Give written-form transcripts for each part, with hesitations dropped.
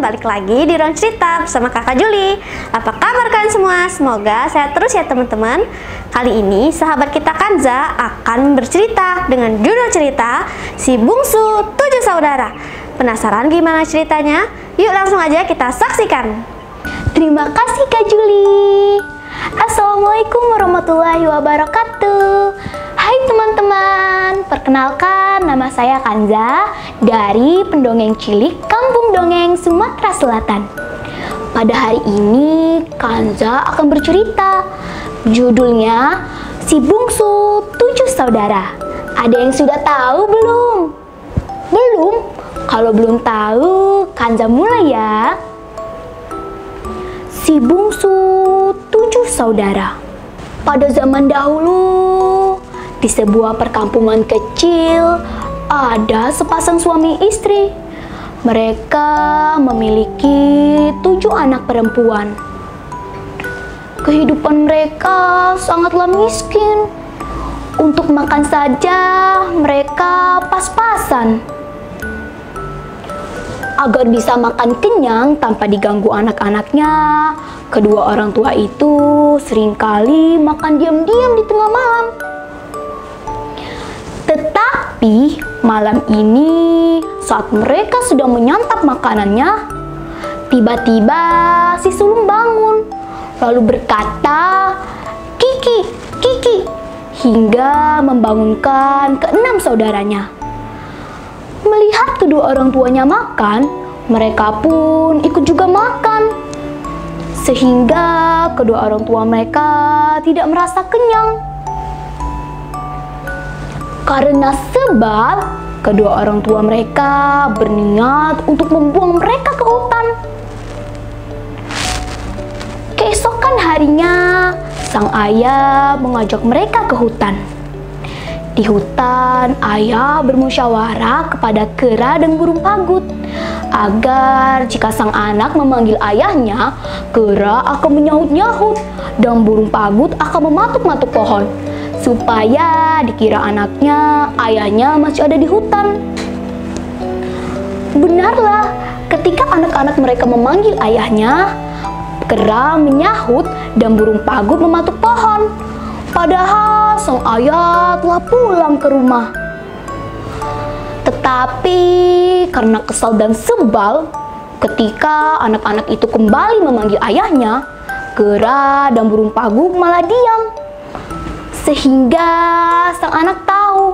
balik lagi di Ruang Cerita bersama Kakak Juli. Apa kabar kalian semua? Semoga sehat terus ya teman-teman. Kali ini sahabat kita Kanza akan bercerita dengan judul cerita Si Bungsu 7 Saudara. Penasaran gimana ceritanya? Yuk langsung aja kita saksikan. Terima kasih Kak Juli. Assalamualaikum warahmatullahi wabarakatuh. Hai teman-teman, perkenalkan nama saya Kanza dari Pendongeng Cilik Kampung Dongeng Sumatera Selatan. Pada hari ini Kanza akan bercerita. Judulnya Si Bungsu 7 Saudara. Ada yang sudah tahu belum? Belum? Kalau belum tahu, Kanza mulai ya. Si Bungsu 7 Saudara. Pada zaman dahulu, di sebuah perkampungan kecil, ada sepasang suami istri. Mereka memiliki 7 anak perempuan. Kehidupan mereka sangatlah miskin. Untuk makan saja mereka pas-pasan. Agar bisa makan kenyang tanpa diganggu anak-anaknya, kedua orang tua itu seringkali makan diam-diam di tengah malam. Tetapi malam ini saat mereka sedang menyantap makanannya, tiba-tiba si sulung bangun lalu berkata, "Kiki, Kiki," hingga membangunkan keenam saudaranya. Melihat kedua orang tuanya makan, mereka pun ikut juga makan. Sehingga kedua orang tua mereka tidak merasa kenyang. Karena sebab, kedua orang tua mereka berniat untuk membuang mereka ke hutan. Keesokan harinya, sang ayah mengajak mereka ke hutan. Di hutan, ayah bermusyawarah kepada kera dan burung pagut agar jika sang anak memanggil ayahnya, kera akan menyahut-nyahut dan burung pagut akan mematuk-matuk pohon supaya dikira anaknya, ayahnya masih ada di hutan. Benarlah, ketika anak-anak mereka memanggil ayahnya, kera menyahut dan burung pagut mematuk pohon. Padahal sang ayah telah pulang ke rumah. Tetapi karena kesal dan sebal, ketika anak-anak itu kembali memanggil ayahnya, kera dan burung pagut malah diam. Sehingga sang anak tahu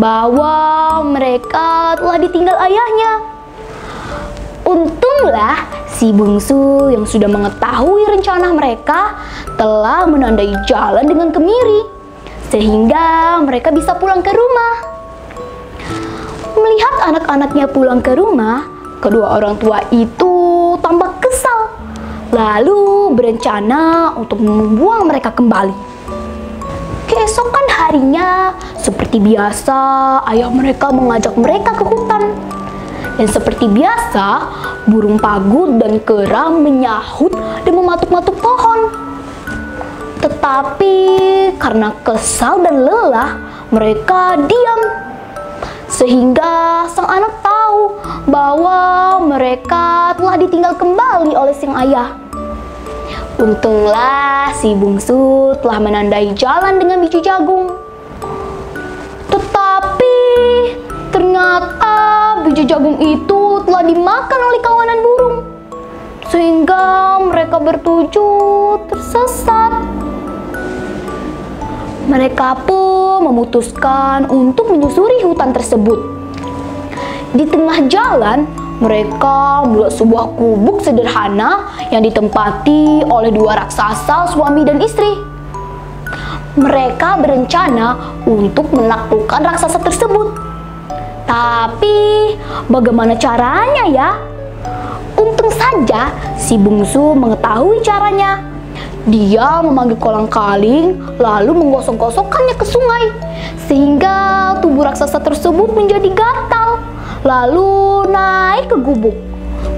bahwa mereka telah ditinggal ayahnya. Untunglah si bungsu yang sudah mengetahui rencana mereka telah menandai jalan dengan kemiri, sehingga mereka bisa pulang ke rumah. Melihat anak-anaknya pulang ke rumah, kedua orang tua itu tambah kesal, lalu berencana untuk membuang mereka kembali. Keesokan harinya, seperti biasa, ayah mereka mengajak mereka ke hutan. Dan seperti biasa, burung pagut dan kera menyahut dan mematuk-matuk pohon. Tetapi karena kesal dan lelah, mereka diam. Sehingga sang anak tahu bahwa mereka telah ditinggal kembali oleh sang ayah. Untunglah si bungsu telah menandai jalan dengan biji jagung. Tetapi ternyata biji jagung itu telah dimakan oleh kawanan burung, sehingga mereka bertujuh tersesat. Mereka pun memutuskan untuk menyusuri hutan tersebut. Di tengah jalan, mereka membuat sebuah gubuk sederhana yang ditempati oleh 2 raksasa suami dan istri. Mereka berencana untuk menaklukkan raksasa tersebut. Tapi bagaimana caranya ya? Untung saja si bungsu mengetahui caranya. Dia memanggil kolang-kaling lalu menggosok-gosokkannya ke sungai, sehingga tubuh raksasa tersebut menjadi gatal, lalu naik ke gubuk.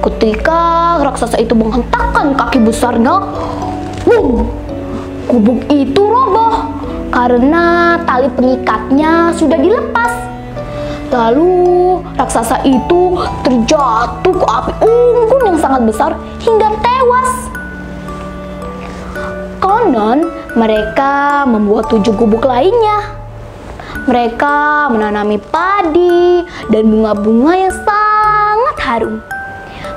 Ketika raksasa itu menghentakkan kaki besarnya, boom! Gubuk itu roboh karena tali pengikatnya sudah dilepas. Lalu raksasa itu terjatuh ke api unggun yang sangat besar hingga tewas. Konon mereka membuat 7 gubuk lainnya. Mereka menanami padi dan bunga-bunga yang sangat harum.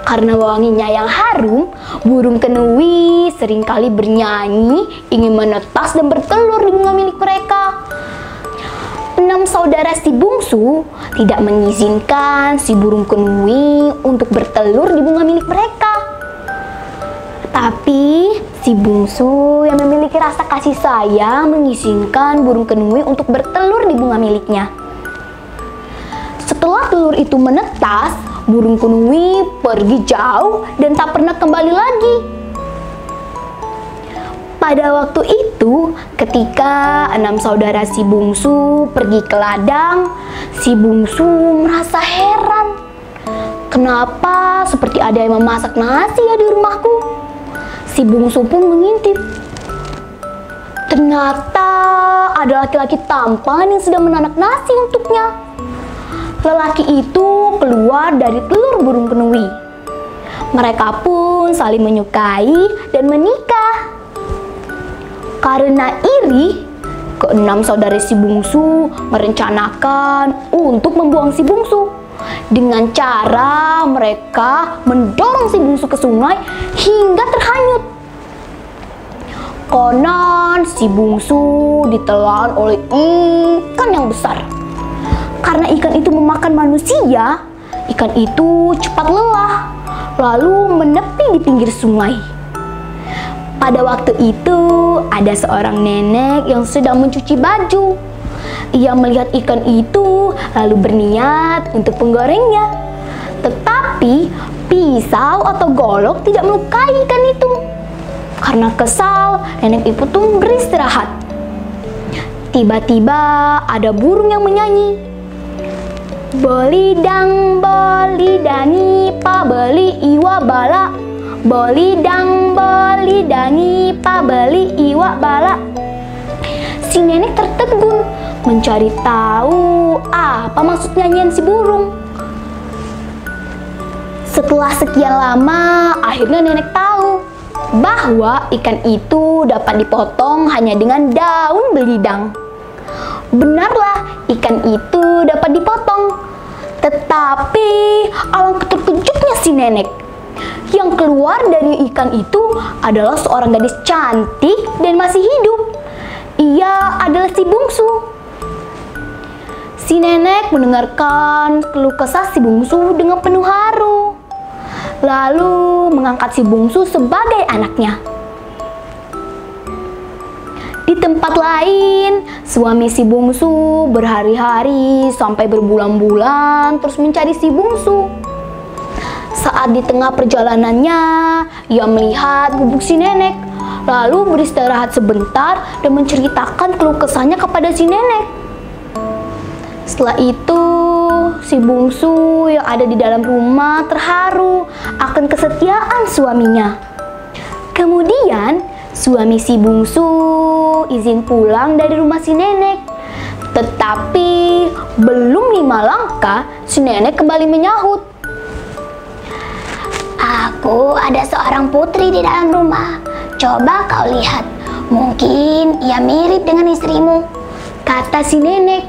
Karena wanginya yang harum, burung kenui seringkali bernyanyi ingin menetas dan bertelur di bunga milik mereka. 6 saudara si bungsu tidak mengizinkan si burung kenui untuk bertelur di bunga milik mereka. Tapi si bungsu yang memiliki rasa kasih sayang mengizinkan burung kenui untuk bertelur di bunga miliknya. Setelah telur itu menetas, burung kenui pergi jauh dan tak pernah kembali lagi. Pada waktu itu, ketika 6 saudara si bungsu pergi ke ladang, si bungsu merasa heran. Kenapa seperti ada yang memasak nasi ya di rumahku? Si bungsu pun mengintip. Ternyata ada laki-laki tampan yang sedang menanak nasi untuknya. Lelaki itu keluar dari telur burung kenui. Mereka pun saling menyukai dan menikah. Karena iri, ke-6 saudara si bungsu merencanakan untuk membuang si bungsu. Dengan cara mereka mendorong si bungsu ke sungai hingga terhanyut. Konon si bungsu ditelan oleh ikan yang besar. Karena ikan itu memakan manusia, ikan itu cepat lelah, lalu menepi di pinggir sungai. Pada waktu itu, ada seorang nenek yang sedang mencuci baju. Ia melihat ikan itu, lalu berniat untuk menggorengnya. Tetapi, pisau atau golok tidak melukai ikan itu. Karena kesal, nenek itu pun beristirahat. Tiba-tiba, ada burung yang menyanyi. Bolidang, bolidani, pabeli iwa bala. Bolidang, bolidani, pabeli iwa bala. Si nenek tertegun mencari tahu apa maksud nyanyian si burung. Setelah sekian lama, akhirnya nenek tahu bahwa ikan itu dapat dipotong hanya dengan daun belidang. Benarlah, ikan itu dapat dipotong. Tetapi alangkah terkejutnya si nenek. Yang keluar dari ikan itu adalah seorang gadis cantik dan masih hidup. Ia adalah si bungsu. Si nenek mendengarkan keluh kesah si bungsu dengan penuh haru. Lalu mengangkat si bungsu sebagai anaknya. Di tempat lain, suami si bungsu berhari-hari sampai berbulan-bulan terus mencari si bungsu. Saat di tengah perjalanannya, ia melihat gubuk si nenek, lalu beristirahat sebentar dan menceritakan keluh kesahnya kepada si nenek. Setelah itu, si bungsu yang ada di dalam rumah terharu akan kesetiaan suaminya. Kemudian, suami si bungsu izin pulang dari rumah si nenek. Tetapi, belum 5 langkah, si nenek kembali menyahut. Aku ada seorang putri di dalam rumah. Coba kau lihat, mungkin ia mirip dengan istrimu, kata si nenek.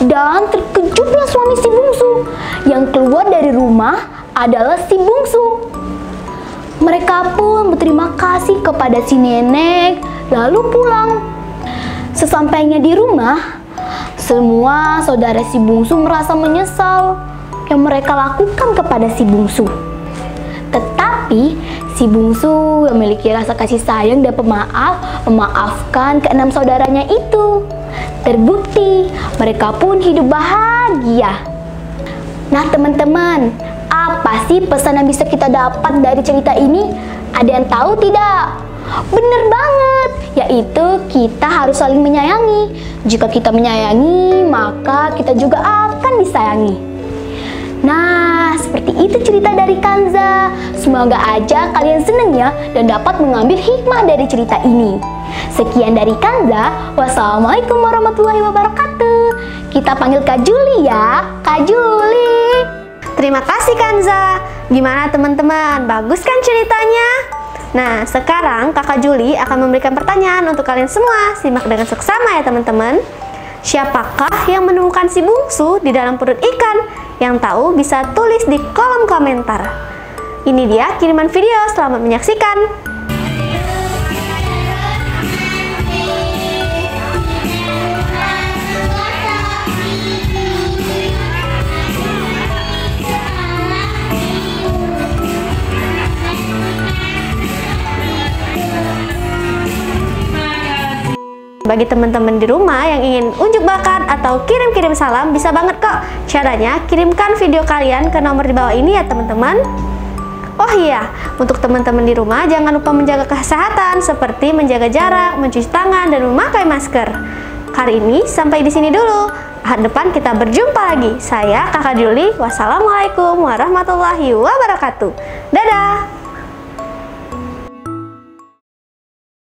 Dan terkejutnya suami si bungsu. Yang keluar dari rumah adalah si bungsu. Mereka pun berterima kasih kepada si nenek, lalu pulang. Sesampainya di rumah, semua saudara si bungsu merasa menyesal yang mereka lakukan kepada si bungsu. Tetapi si bungsu yang memiliki rasa kasih sayang dan pemaaf memaafkan ke-6 saudaranya itu. Terbukti mereka pun hidup bahagia. Nah teman-teman, apa sih pesan yang bisa kita dapat dari cerita ini? Ada yang tahu tidak? Bener banget, yaitu kita harus saling menyayangi. Jika kita menyayangi, maka kita juga akan disayangi. Nah, seperti itu cerita dari Kanza. Semoga aja kalian seneng ya dan dapat mengambil hikmah dari cerita ini. Sekian dari Kanza. Wassalamualaikum warahmatullahi wabarakatuh. Kita panggil Kak Juli ya. Kak Juli. Terima kasih Kanza. Gimana teman-teman? Bagus kan ceritanya? Nah, sekarang Kakak Juli akan memberikan pertanyaan untuk kalian semua. Simak dengan seksama ya teman-teman. Siapakah yang menemukan si bungsu di dalam perut ikan? Yang tahu bisa tulis di kolom komentar. Ini dia kiriman video. Selamat menyaksikan. Bagi teman-teman di rumah yang ingin unjuk bakat atau kirim-kirim salam, bisa banget kok. Caranya, kirimkan video kalian ke nomor di bawah ini ya teman-teman. Oh iya, untuk teman-teman di rumah jangan lupa menjaga kesehatan seperti menjaga jarak, mencuci tangan, dan memakai masker. Kali ini sampai di sini dulu. Ahad depan kita berjumpa lagi. Saya Kakak Juli. Wassalamualaikum warahmatullahi wabarakatuh. Dadah.